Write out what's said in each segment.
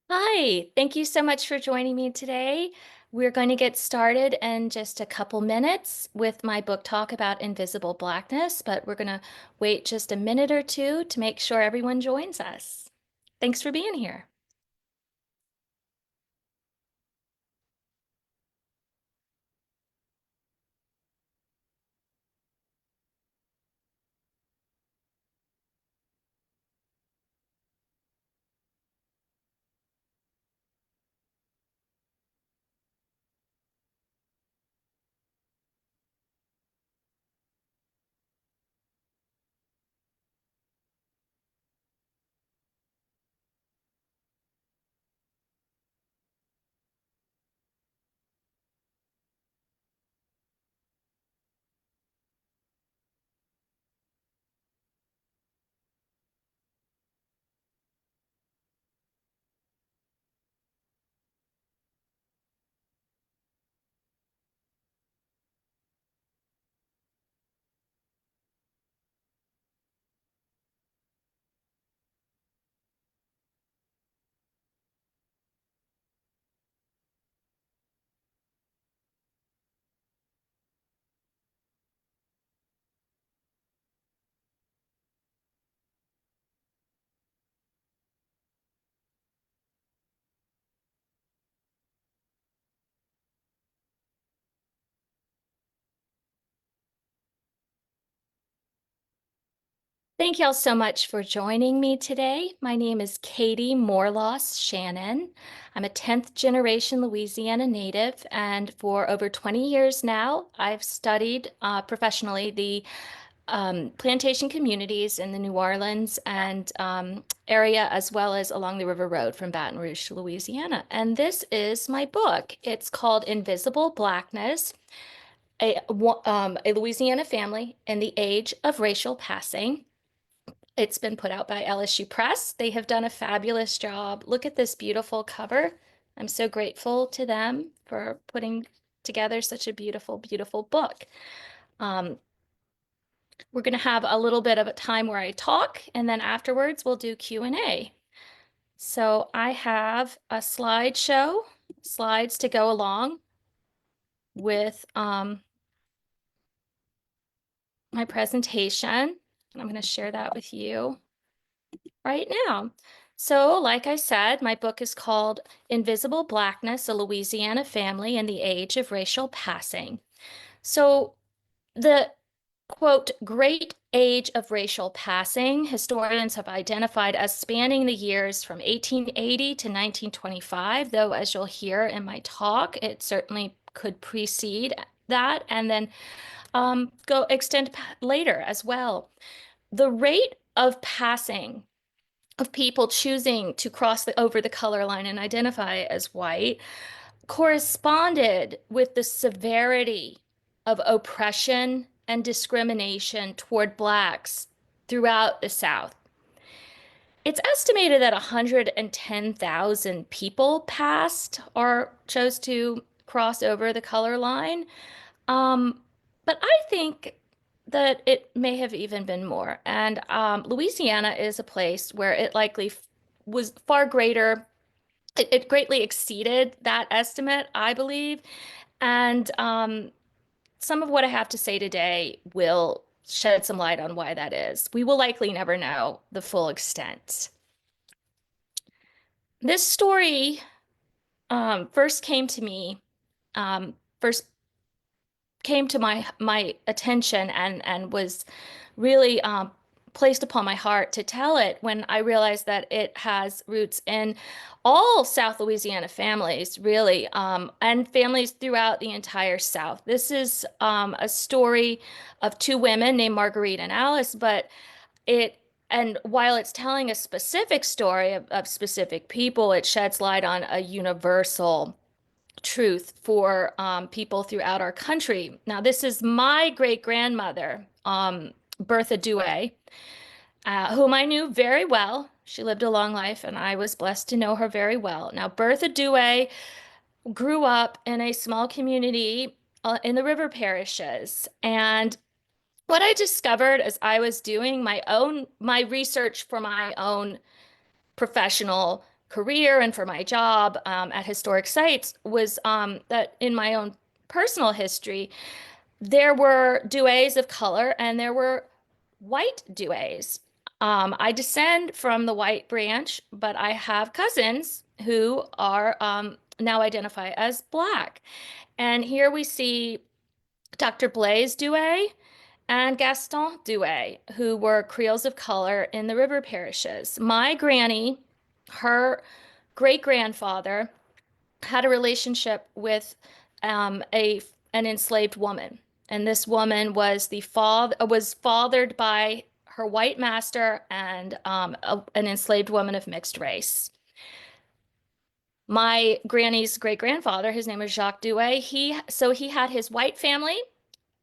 Hi, thank you so much for joining me today. We're going to get started in just a couple minutes with my book talk about Invisible Blackness, but we're going to wait just a minute or two to make sure everyone joins us. Thanks for being here. Thank y'all so much for joining me today. My name is Katy Morlas Shannon. I'm a 10th generation Louisiana native, and for over 20 years now, I've studied professionally the plantation communities in the New Orleans and area, as well as along the River Road from Baton Rouge to Louisiana. And this is my book. It's called Invisible Blackness, a Louisiana family in the age of racial passing. It's been put out by LSU Press. They have done a fabulous job. Look at this beautiful cover. I'm so grateful to them for putting together such a beautiful, beautiful book. Um, we're going to have a little bit of a time where I talk, and then afterwards we'll do Q&A. So I have a slideshow, slides to go along with my presentation. And I'm going to share that with you right now. So, like I said, my book is called Invisible Blackness, a Louisiana Family in the Age of Racial Passing. So, the quote, great age of racial passing, historians have identified as spanning the years from 1880 to 1925, though, as you'll hear in my talk, it certainly could precede that and then go extend later as well. The rate of passing of people choosing to over the color line and identify as white corresponded with the severity of oppression and discrimination toward Blacks throughout the South. It's estimated that 110,000 people passed or chose to cross over the color line. Um, but I think that it may have even been more. And Louisiana is a place where it likely was far greater. It greatly exceeded that estimate, I believe. And some of what I have to say today will shed some light on why that is. We will likely never know the full extent. This story first came to me, first came to my attention and was really placed upon my heart to tell it when I realized that it has roots in all South Louisiana families, really, and families throughout the entire South. This is a story of two women named Marguerite and Alice, but it and while it's telling a specific story of specific people, it sheds light on a universal truth for people throughout our country. Now, this is my great grandmother, Bertha Dewey, whom I knew very well. She lived a long life, and I was blessed to know her very well. Now, Bertha Dewey grew up in a small community in the river parishes. And what I discovered as I was doing my research for my own professional career and for my job at historic sites was that in my own personal history, there were douets of color and there were white douets. I descend from the white branch, but I have cousins who are now identify as Black. And here we see Dr. Blaise Douay and Gaston Douay, who were Creoles of color in the river parishes. My granny, her great grandfather, had a relationship with a an enslaved woman, and this woman was the father was fathered by her white master and an enslaved woman of mixed race. My granny's great grandfather, his name was Jacques Douay. He had his white family,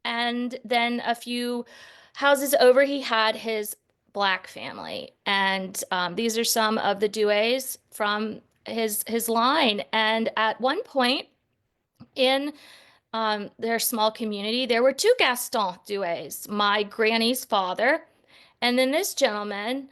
and then a few houses over, he had his Black family. And these are some of the Douays from his line. And at one point in their small community, there were two Gaston Douays, my granny's father, and then this gentleman,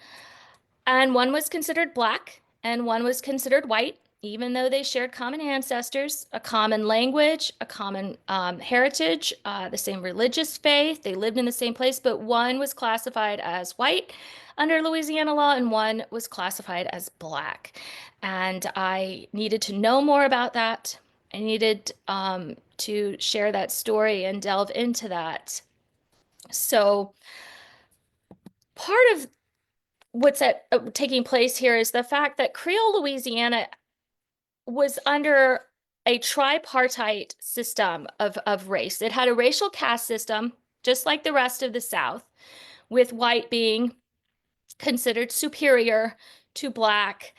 and one was considered Black and one was considered white, even though they shared common ancestors, a common language, a common heritage, the same religious faith. They lived in the same place, but one was classified as white under Louisiana law and one was classified as Black. And I needed to know more about that. I needed to share that story and delve into that. So part of taking place here is the fact that Creole Louisiana was under a tripartite system of race. It had a racial caste system, just like the rest of the South, with white being considered superior to Black,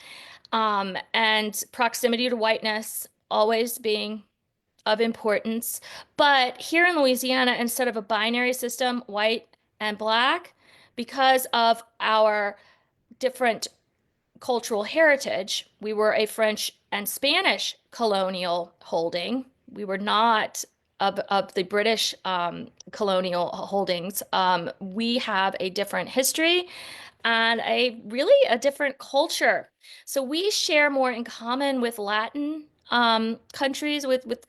and proximity to whiteness always being of importance. But here in Louisiana, instead of a binary system, white and Black, because of our different cultural heritage, we were a French and Spanish colonial holding. We were not of the British colonial holdings. We have a different history and a different culture. So we share more in common with Latin countries, with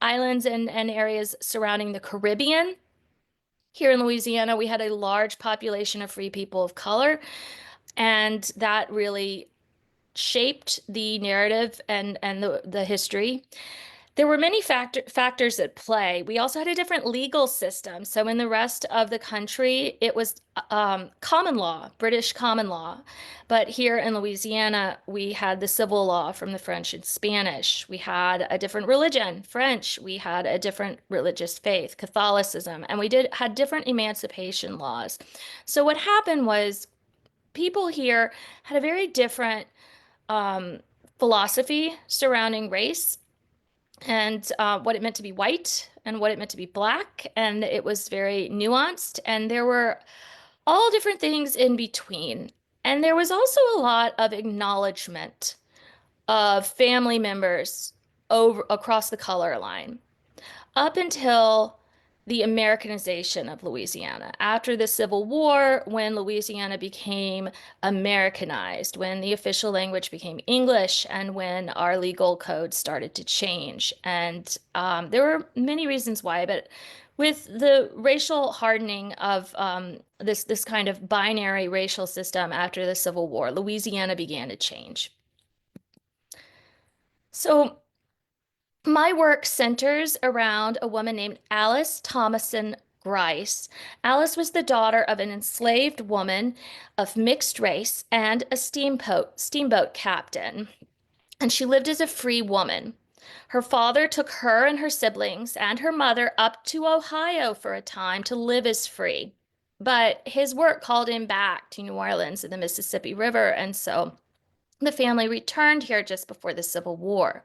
islands and areas surrounding the Caribbean. Here in Louisiana, we had a large population of free people of color, and that really shaped the narrative and the history. There were many factors at play. We also had a different legal system. So in the rest of the country, it was common law, British common law. But here in Louisiana, we had the civil law from the French and Spanish. We had a different religion, French. We had a different religious faith, Catholicism, and we had different emancipation laws. So what happened was people here had a very different um, philosophy surrounding race and what it meant to be white and what it meant to be Black. And it was very nuanced. And there were all different things in between. And there was also a lot of acknowledgement of family members over across the color line up until the Americanization of Louisiana. After the Civil War, when Louisiana became Americanized, when the official language became English, and when our legal code started to change. And there were many reasons why, but with the racial hardening of this kind of binary racial system after the Civil War, Louisiana began to change. So my work centers around a woman named Alice Thomasson Grice. Alice was the daughter of an enslaved woman of mixed race and a steamboat captain, and she lived as a free woman. Her father took her and her siblings and her mother up to Ohio for a time to live as free, but his work called him back to New Orleans and the Mississippi River, and so the family returned here just before the Civil War.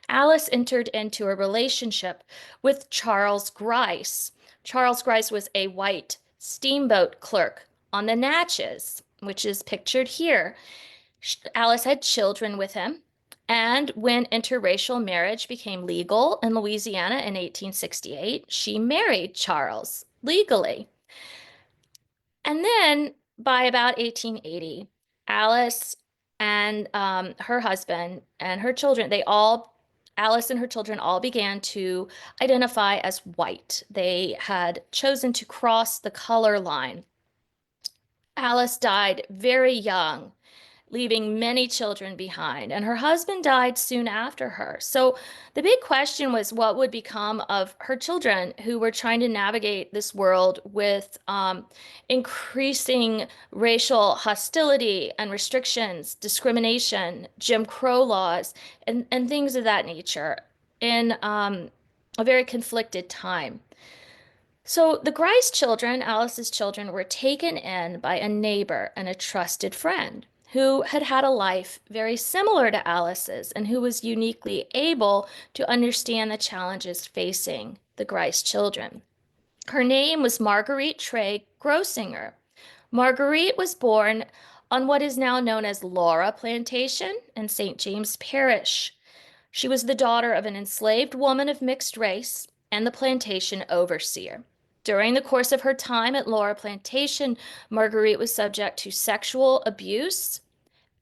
Alice entered into a relationship with Charles Grice. Charles Grice was a white steamboat clerk on the Natchez, which is pictured here. Alice had children with him, and when interracial marriage became legal in Louisiana in 1868, she married Charles legally. And then by about 1880, Alice and her husband and her children, Alice and her children all began to identify as white. They had chosen to cross the color line. Alice died very young, leaving many children behind, and her husband died soon after her. So the big question was what would become of her children who were trying to navigate this world with increasing racial hostility and restrictions, discrimination, Jim Crow laws, and things of that nature in a very conflicted time. So the Grice children, Alice's children, were taken in by a neighbor and a trusted friend who had had a life very similar to Alice's and who was uniquely able to understand the challenges facing the Grice children. Her name was Marguerite Trey Grosinger. Marguerite was born on what is now known as Laura Plantation in St. James Parish. She was the daughter of an enslaved woman of mixed race and the plantation overseer. During the course of her time at Laura Plantation, Marguerite was subject to sexual abuse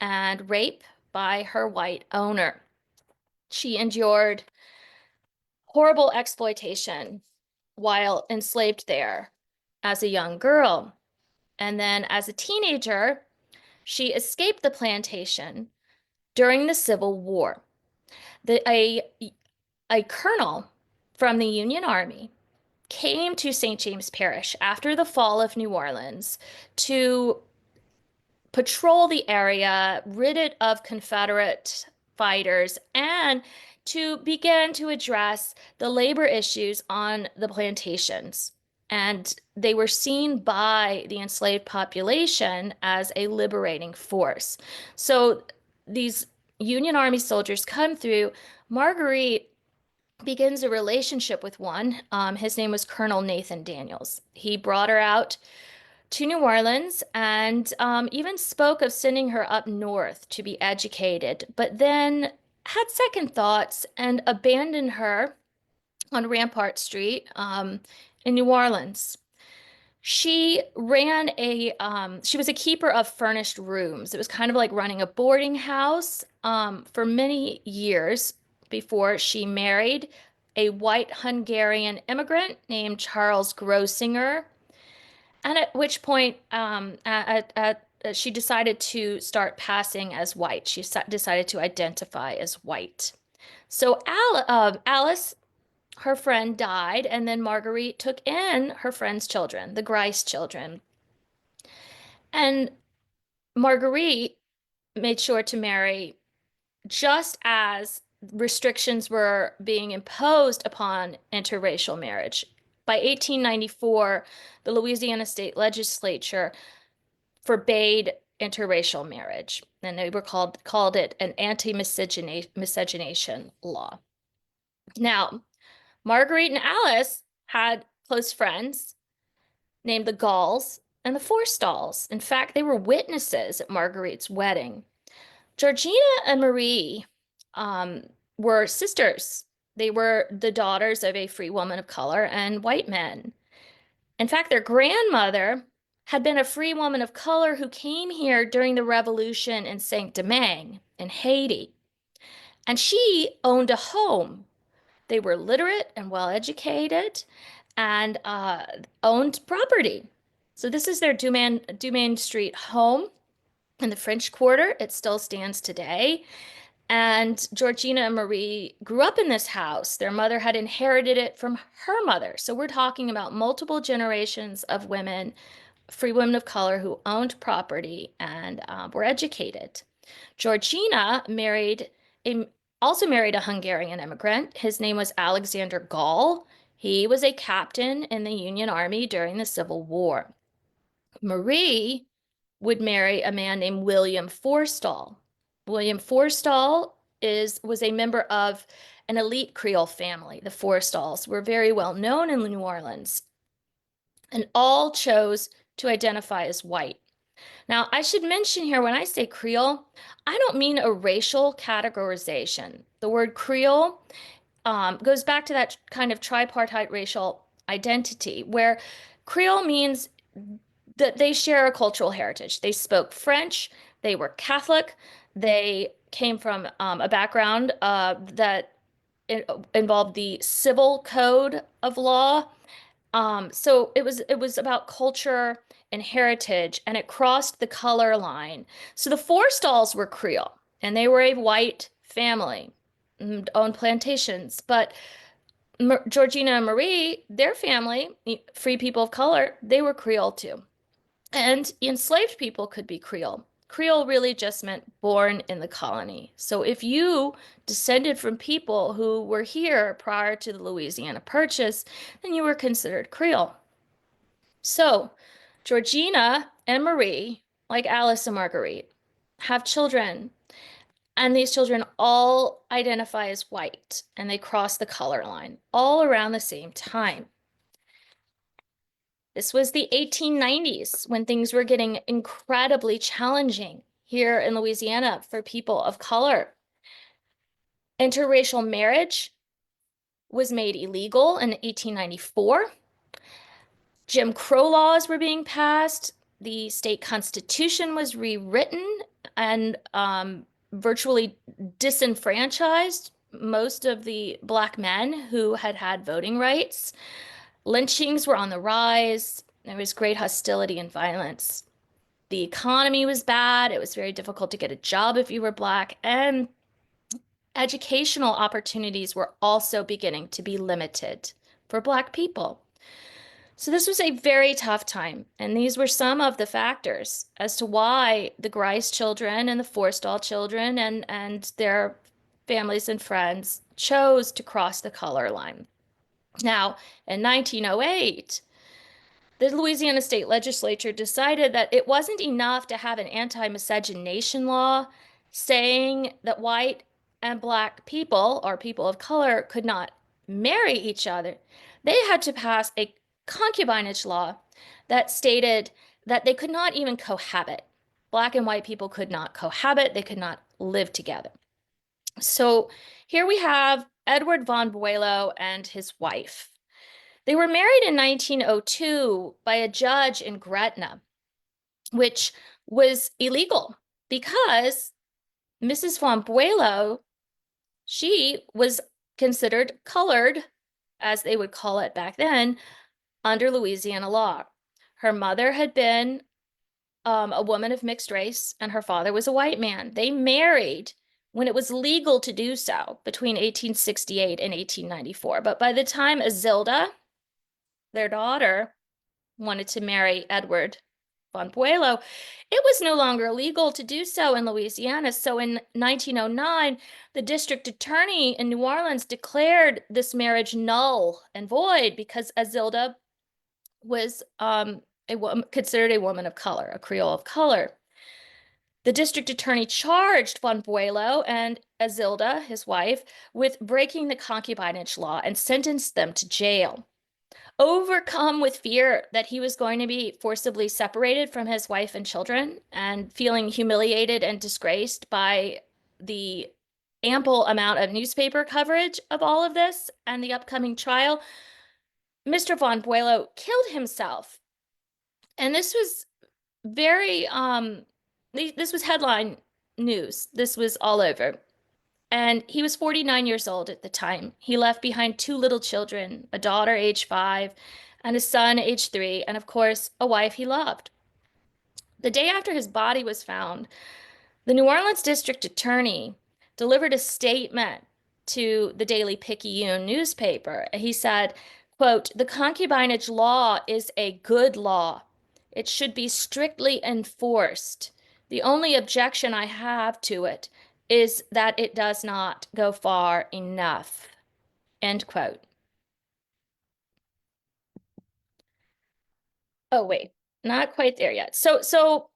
and rape by her white owner. She endured horrible exploitation while enslaved there as a young girl. And then as a teenager, she escaped the plantation during the Civil War. A colonel from the Union Army came to St. James Parish after the fall of New Orleans to patrol the area, rid it of Confederate fighters, and to begin to address the labor issues on the plantations. And they were seen by the enslaved population as a liberating force. So these Union Army soldiers come through. Marguerite begins a relationship with one. His name was Colonel Nathan Daniels. He brought her out to New Orleans and even spoke of sending her up north to be educated, but then had second thoughts and abandoned her on Rampart Street in New Orleans. She was a keeper of furnished rooms. It was kind of like running a boarding house for many years before she married a white Hungarian immigrant named Charles Grosinger. And at which point, she decided to start passing as white. She decided to identify as white. So Alice, her friend, died, and then Marguerite took in her friend's children, the Grice children. And Marguerite made sure to marry just as restrictions were being imposed upon interracial marriage. By 1894, the Louisiana state legislature forbade interracial marriage, and they were called it an anti-miscegenation law. Now, Marguerite and Alice had close friends named the Galls and the Forestalls. In fact, they were witnesses at Marguerite's wedding. Georgina and Marie were sisters. They were the daughters of a free woman of color and white men. In fact, their grandmother had been a free woman of color who came here during the revolution in Saint-Domingue in Haiti. And she owned a home. They were literate and well-educated and owned property. So this is their Dumaine Street home in the French Quarter. It still stands today. And Georgina and Marie grew up in this house. Their mother had inherited it from her mother. So we're talking about multiple generations of women, free women of color who owned property and were educated. Georgina also married a Hungarian immigrant. His name was Alexander Gall. He was a captain in the Union Army during the Civil War. Marie would marry a man named William Forstall. William Forstall was a member of an elite Creole family. The Forstalls were very well known in New Orleans, and all chose to identify as white. Now, I should mention here, when I say Creole, I don't mean a racial categorization. The word Creole goes back to that kind of tripartite racial identity, where Creole means that they share a cultural heritage. They spoke French, they were Catholic, They came from a background that involved the civil code of law. So it was about culture and heritage, and it crossed the color line. So the Forestalls were Creole, and they were a white family, owned plantations. But Georgina and Marie, their family, free people of color, they were Creole too. And enslaved people could be Creole. Creole really just meant born in the colony. So if you descended from people who were here prior to the Louisiana Purchase, then you were considered Creole. So Georgina and Marie, like Alice and Marguerite, have children, and these children all identify as white, and they cross the color line all around the same time. This was the 1890s when things were getting incredibly challenging here in Louisiana for people of color. Interracial marriage was made illegal in 1894. Jim Crow laws were being passed. The state constitution was rewritten and virtually disenfranchised most of the Black men who had had voting rights. Lynchings were on the rise. There was great hostility and violence. The economy was bad. It was very difficult to get a job if you were Black, and educational opportunities were also beginning to be limited for Black people. So this was a very tough time, and these were some of the factors as to why the Grice children and the Forstall children and their families and friends chose to cross the color line. Now, in 1908, the Louisiana state legislature decided that it wasn't enough to have an anti-miscegenation law saying that white and Black people, or people of color, could not marry each other. They had to pass a concubinage law that stated that they could not even cohabit. Black and white people could not cohabit, they could not live together. So here we have Edward von Boileau and his wife. They were married in 1902 by a judge in Gretna, which was illegal because Mrs. von Boileau, she was considered colored, as they would call it back then, under Louisiana law. Her mother had been a woman of mixed race, and her father was a white man. They married when it was legal to do so between 1868 and 1894. But by the time Azilda, their daughter, wanted to marry Edward von Boileau, it was no longer legal to do so in Louisiana. So in 1909, the district attorney in New Orleans declared this marriage null and void because Azilda was considered a woman of color, a Creole of color. The district attorney charged von Boileau and Azilda, his wife, with breaking the concubinage law and sentenced them to jail. Overcome with fear that he was going to be forcibly separated from his wife and children, and feeling humiliated and disgraced by the ample amount of newspaper coverage of all of this and the upcoming trial, Mr. von Boileau killed himself. And this was very, this was headline news. This was all over. And he was 49 years old at the time. He left behind two little children, a daughter age 5 and a son age 3, and of course, a wife he loved. The day after his body was found, the New Orleans district attorney delivered a statement to the Daily Picayune newspaper. He said, quote, "The concubinage law is a good law. It should be strictly enforced. The only objection I have to it is that it does not go far enough." End quote. Oh, wait, not quite there yet. So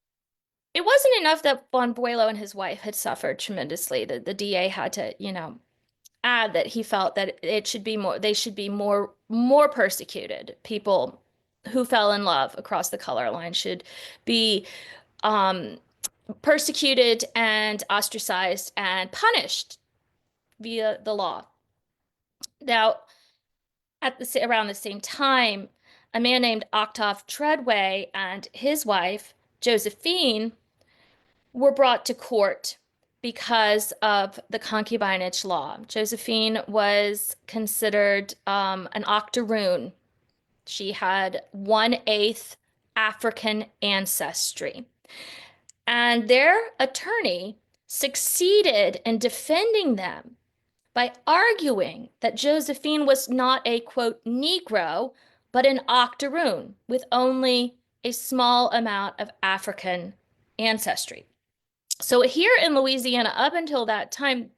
it wasn't enough that von Boileau and his wife had suffered tremendously. The DA had to, add that he felt that it should be more, they should be more persecuted. People who fell in love across the color line should be persecuted and ostracized and punished via the law. Now, around the same time, a man named Octave Treadway and his wife, Josephine, were brought to court because of the concubinage law. Josephine was considered an octoroon. She had 1/8 African ancestry. And their attorney succeeded in defending them by arguing that Josephine was not a, quote, Negro, but an octoroon with only a small amount of African ancestry. So here in Louisiana, up until that time,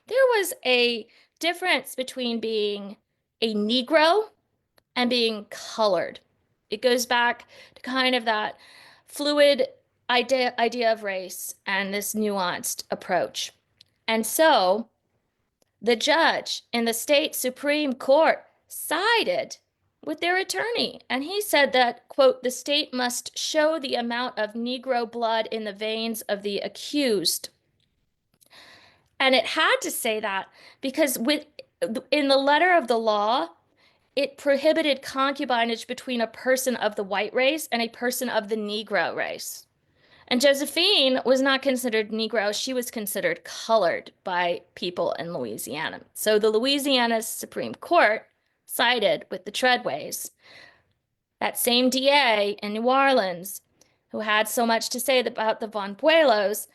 there was a difference between being a Negro and being colored. It goes back to kind of that fluid idea of race and this nuanced approach. And so the judge in the state Supreme Court sided with their attorney. And he said that, quote, the state must show the amount of Negro blood in the veins of the accused. And it had to say that because in the letter of the law, it prohibited concubinage between a person of the white race and a person of the Negro race. And Josephine was not considered Negro. She was considered colored by people in Louisiana. So the Louisiana Supreme Court sided with the Treadways. That same DA in New Orleans, who had so much to say about the Von Buelos,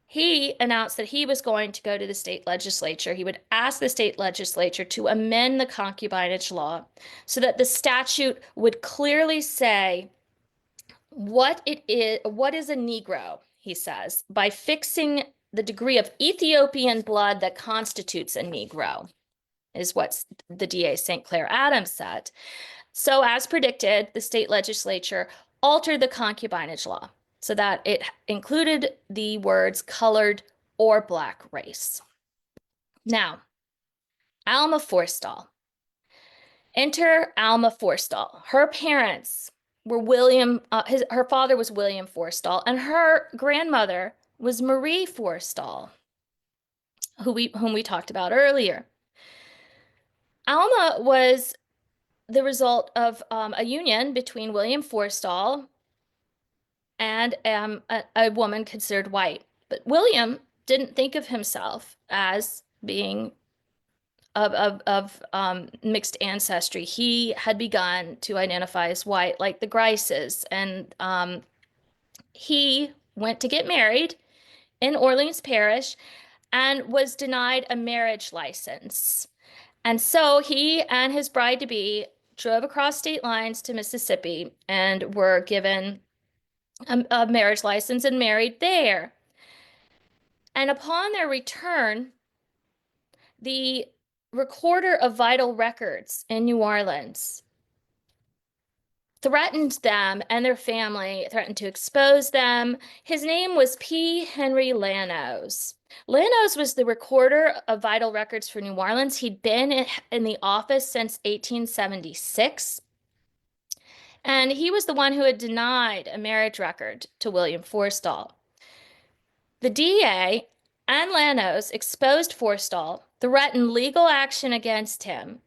he announced that he was going to go to the state legislature. He would ask the state legislature to amend the concubinage law so that the statute would clearly say what is a Negro, he says, by fixing the degree of Ethiopian blood that constitutes a Negro, is what the DA St. Clair Adams said. So as predicted, the state legislature altered the concubinage law so that it included the words colored or black race. Now, Alma Forstall. Enter Alma Forstall. Her parents were her father was William Forstall, and her grandmother was Marie Forstall, whom we talked about earlier. Alma was the result of a union between William Forstall and a woman considered white. But William didn't think of himself as being of mixed ancestry. He had begun to identify as white, like the Grices, and he went to get married in Orleans Parish and was denied a marriage license. And so he and his bride-to-be drove across state lines to Mississippi and were given a marriage license and married there. And upon their return, the recorder of vital records in New Orleans threatened them and their family, threatened to expose them. His name was P. Henry Lanos. Lanos was the recorder of vital records for New Orleans. He'd been in the office since 1876. And he was the one who had denied a marriage record to William Forstall. The DA and Lanos exposed Forstall, threatened legal action against him,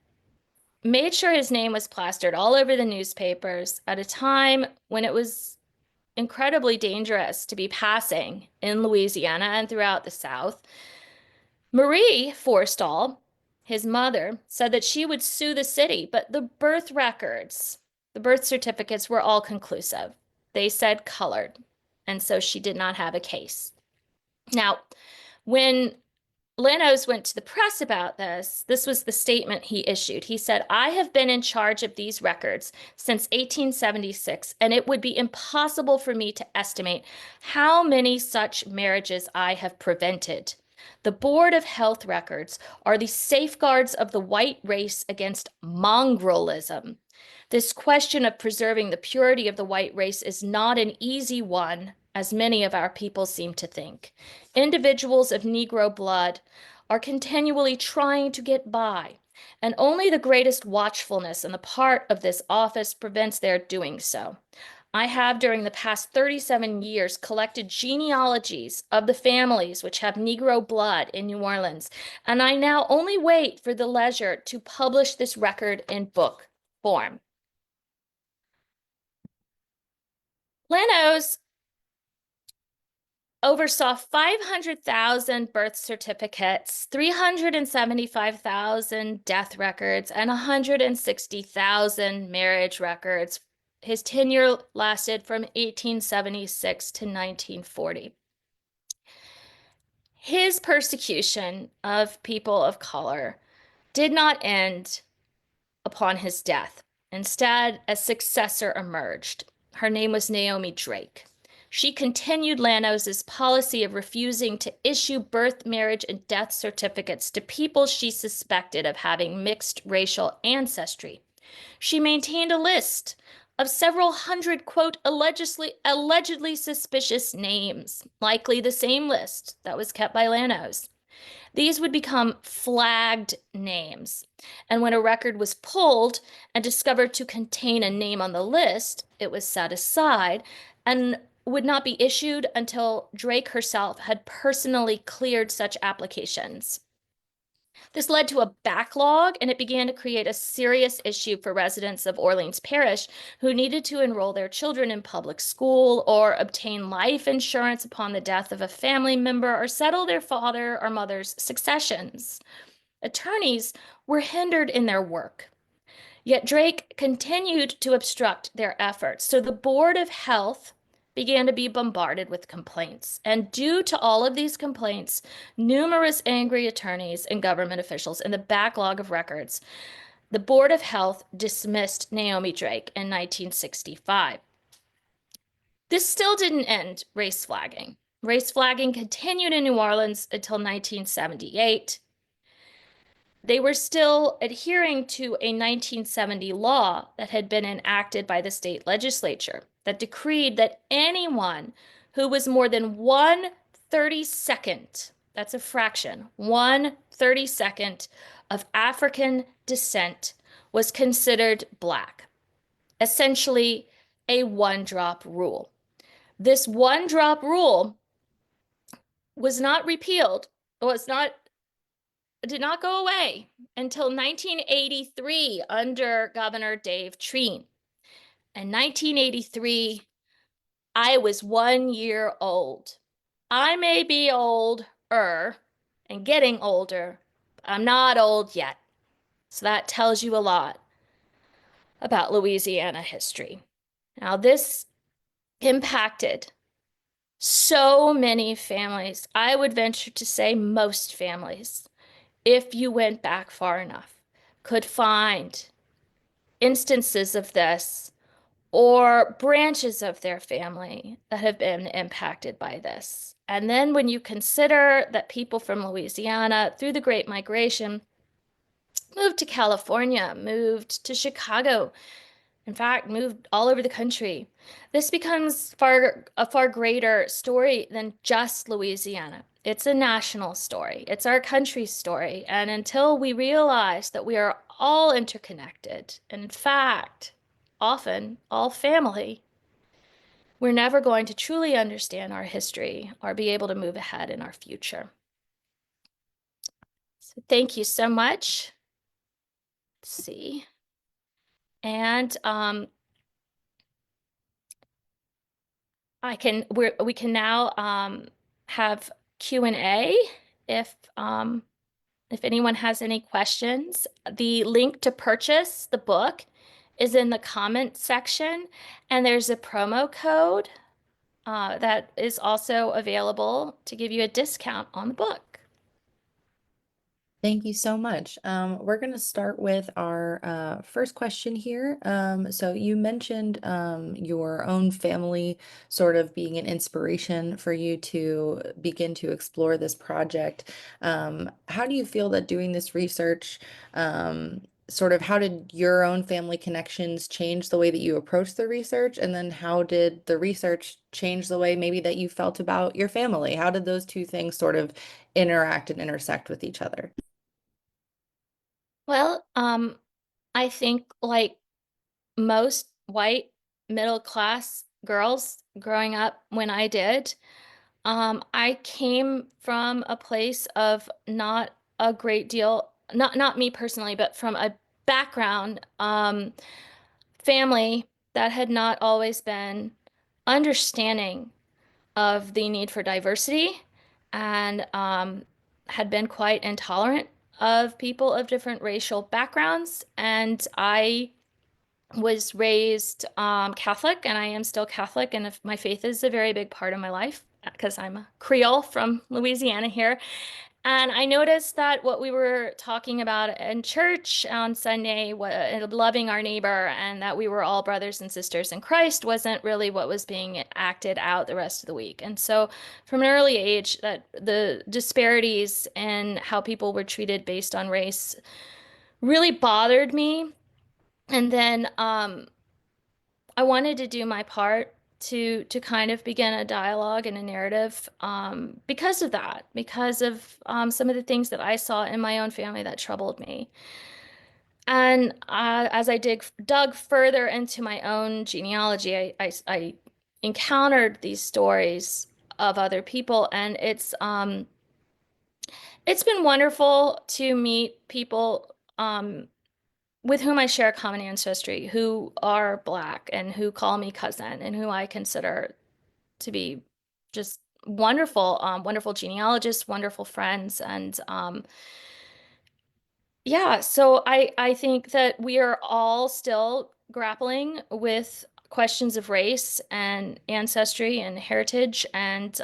made sure his name was plastered all over the newspapers at a time when it was incredibly dangerous to be passing in Louisiana and throughout the South. Marie Forstall, his mother, said that she would sue the city, but the birth records, the birth certificates were all conclusive. They said colored, and so she did not have a case. Now, when Lanos went to the press about this was the statement he issued. He said, I have been in charge of these records since 1876, and it would be impossible for me to estimate how many such marriages I have prevented. The Board of Health Records are the safeguards of the white race against mongrellism. This question of preserving the purity of the white race is not an easy one, as many of our people seem to think. Individuals of Negro blood are continually trying to get by, and only the greatest watchfulness on the part of this office prevents their doing so. I have, during the past 37 years, collected genealogies of the families which have Negro blood in New Orleans, and I now only wait for the leisure to publish this record in book form. Lanos oversaw 500,000 birth certificates, 375,000 death records, and 160,000 marriage records. His tenure lasted from 1876 to 1940. His persecution of people of color did not end upon his death. Instead, a successor emerged. Her name was Naomi Drake. She continued Lanos's policy of refusing to issue birth, marriage, and death certificates to people she suspected of having mixed racial ancestry. She maintained a list of several hundred, quote, allegedly suspicious names, likely the same list that was kept by Lanos. These would become flagged names. And when a record was pulled and discovered to contain a name on the list, it was set aside and would not be issued until Drake herself had personally cleared such applications. This led to a backlog, and it began to create a serious issue for residents of Orleans Parish who needed to enroll their children in public school or obtain life insurance upon the death of a family member or settle their father or mother's successions. Attorneys were hindered in their work. Yet Drake continued to obstruct their efforts. So the Board of Health began to be bombarded with complaints. And due to all of these complaints, numerous angry attorneys and government officials in the backlog of records, the Board of Health dismissed Naomi Drake in 1965. This still didn't end race flagging. Race flagging continued in New Orleans until 1978. They were still adhering to a 1970 law that had been enacted by the state legislature that decreed that anyone who was more than 1/32nd, that's a fraction, 1/32nd of African descent was considered Black, essentially a one-drop rule. This one-drop rule was not repealed, did not go away until 1983 under Governor Dave Treen. In 1983, I was 1 year old. I may be older and getting older, but I'm not old yet. So that tells you a lot about Louisiana history. Now, this impacted so many families. I would venture to say most families, if you went back far enough, could find instances of this or branches of their family that have been impacted by this. And then when you consider that people from Louisiana through the Great Migration moved to California, moved to Chicago, in fact, moved all over the country, this becomes a far greater story than just Louisiana. It's a national story. It's our country's story. And until we realize that we are all interconnected, in fact, often all family, we're never going to truly understand our history or be able to move ahead in our future. So thank you so much. Let's see. And we can now have Q&A if anyone has any questions. The link to purchase the book is in the comment section, and there's a promo code that is also available to give you a discount on the book. Thank you so much. We're going to start with our first question here. So you mentioned your own family sort of being an inspiration for you to begin to explore this project. How do you feel that doing this research, sort of how did your own family connections change the way that you approach the research? And then how did the research change the way maybe that you felt about your family? How did those two things sort of interact and intersect with each other? Well, I think like most white middle class girls growing up when I did, I came from a place of not a great deal, not me personally, but from a background, family that had not always been understanding of the need for diversity and had been quite intolerant of people of different racial backgrounds. And I was raised Catholic, and I am still Catholic, and if my faith is a very big part of my life because I'm a Creole from Louisiana here. And I noticed that what we were talking about in church on Sunday, loving our neighbor, and that we were all brothers and sisters in Christ, wasn't really what was being acted out the rest of the week. And so, from an early age, that the disparities in how people were treated based on race really bothered me. And then I wanted to do my part to kind of begin a dialogue and a narrative because of that, because of some of the things that I saw in my own family that troubled me. And as I dug further into my own genealogy, I encountered these stories of other people, and it's been wonderful to meet people with whom I share common ancestry, who are Black and who call me cousin and who I consider to be just wonderful, wonderful genealogists, wonderful friends. And yeah, so I think that we are all still grappling with questions of race and ancestry and heritage. And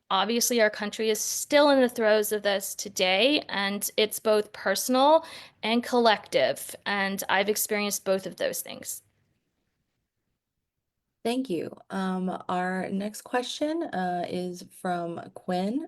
obviously, our country is still in the throes of this today, and it's both personal and collective. And I've experienced both of those things. Thank you. Our next question is from Quinn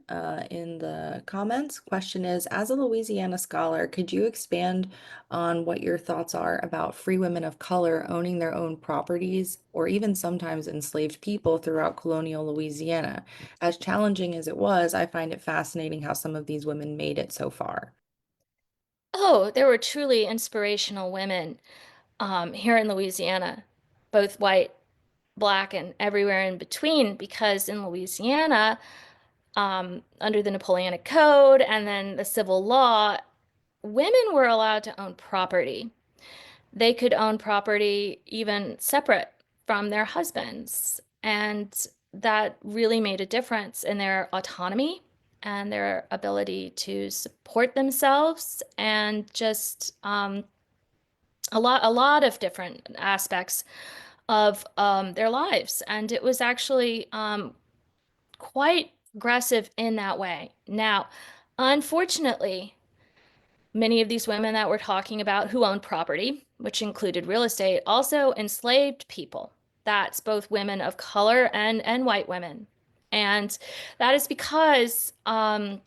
in the comments. Question is, as a Louisiana scholar, could you expand on what your thoughts are about free women of color owning their own properties or even sometimes enslaved people throughout colonial Louisiana? As challenging as it was, I find it fascinating how some of these women made it so far. Oh, there were truly inspirational women here in Louisiana, both white, Black, and everywhere in between, because in Louisiana, under the Napoleonic Code and then the civil law, women were allowed to own property. They could own property even separate from their husbands. And that really made a difference in their autonomy and their ability to support themselves and just a lot of different aspects of their lives. And it was actually quite aggressive in that way. Now, unfortunately, many of these women that we're talking about who owned property, which included real estate, also enslaved people. That's both women of color and white women. And that is because, in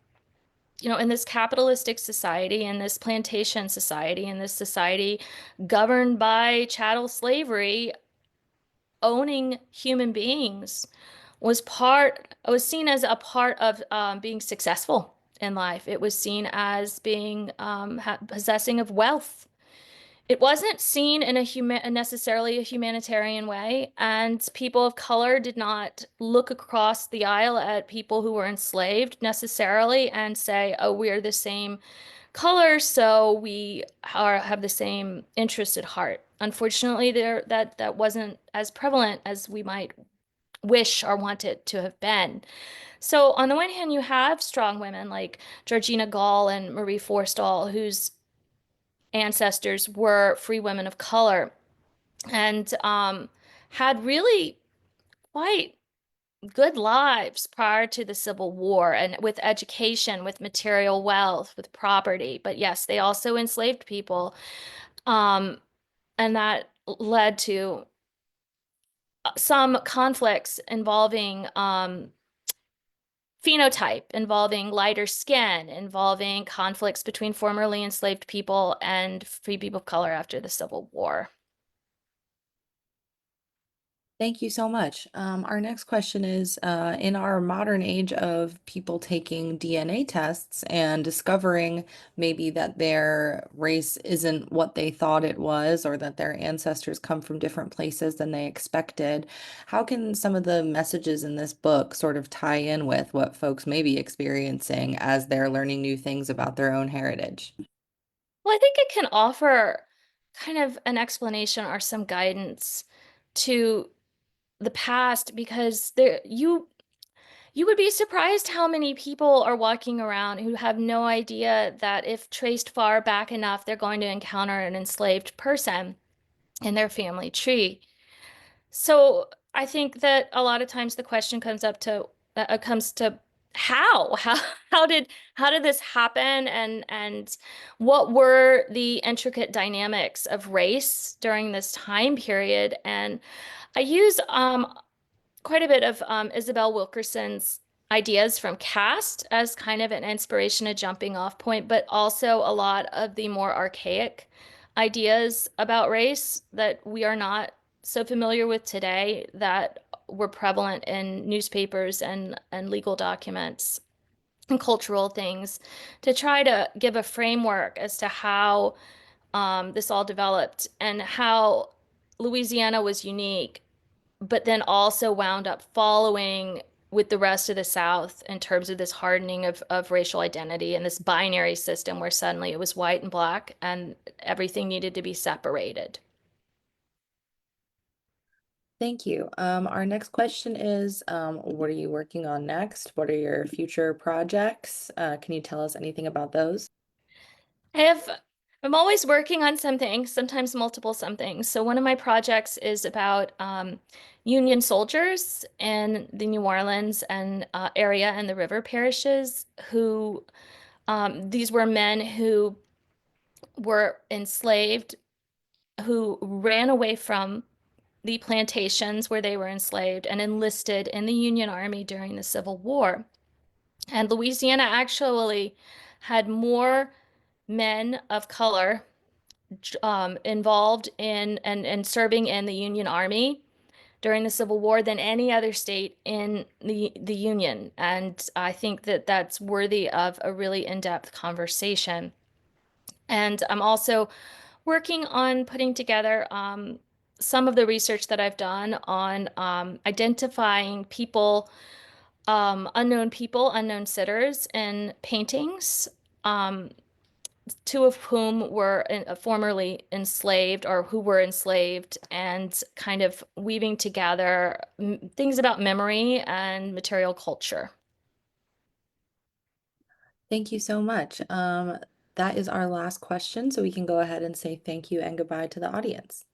this capitalistic society, in this plantation society, in this society governed by chattel slavery, owning human beings was seen as a part of being successful in life. It was seen as being possessing of wealth. It wasn't seen in necessarily a humanitarian way, and people of color did not look across the aisle at people who were enslaved necessarily and say, "Oh, we are the same color, so have the same interest at heart." Unfortunately, that wasn't as prevalent as we might wish or want it to have been. So on the one hand, you have strong women like Georgina Gall and Marie Forstall, whose ancestors were free women of color and had really quite good lives prior to the Civil War and with education, with material wealth, with property. But yes, they also enslaved people. Um, and that led to some conflicts involving phenotype, involving lighter skin, involving conflicts between formerly enslaved people and free people of color after the Civil War. Thank you so much. Our next question is, in our modern age of people taking DNA tests and discovering maybe that their race isn't what they thought it was, or that their ancestors come from different places than they expected, how can some of the messages in this book sort of tie in with what folks may be experiencing as they're learning new things about their own heritage? Well, I think it can offer kind of an explanation or some guidance to the past because You would be surprised how many people are walking around who have no idea that if traced far back enough, they're going to encounter an enslaved person in their family tree. So I think that a lot of times the question comes to how how did how did this happen, and what were the intricate dynamics of race during this time period. And I use quite a bit of Isabel Wilkerson's ideas from Caste as kind of an inspiration, a jumping off point, but also a lot of the more archaic ideas about race that we are not so familiar with today that were prevalent in newspapers and legal documents and cultural things to try to give a framework as to how this all developed and how Louisiana was unique, but then also wound up following with the rest of the South in terms of this hardening of racial identity and this binary system where suddenly it was white and black and everything needed to be separated. Thank you. Our next question is, what are you working on next? What are your future projects? Can you tell us anything about those? I have, I'm always working on something, sometimes multiple somethings. So one of my projects is about Union soldiers in the New Orleans and area and the river parishes who these were men who were enslaved, who ran away from the plantations where they were enslaved and enlisted in the Union Army during the Civil War. And Louisiana actually had more men of color involved in and serving in the Union Army during the Civil War than any other state in the Union. And I think that that's worthy of a really in-depth conversation. And I'm also working on putting together some of the research that I've done on identifying people, unknown sitters in paintings. Um, two of whom were formerly enslaved or who were enslaved, and kind of weaving together things about memory and material culture. Thank you so much. That is our last question, so we can go ahead and say thank you and goodbye to the audience.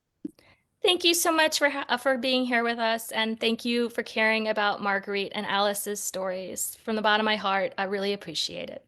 Thank you so much for being here with us, and thank you for caring about Marguerite and Alice's stories. From the bottom of my heart, I really appreciate it.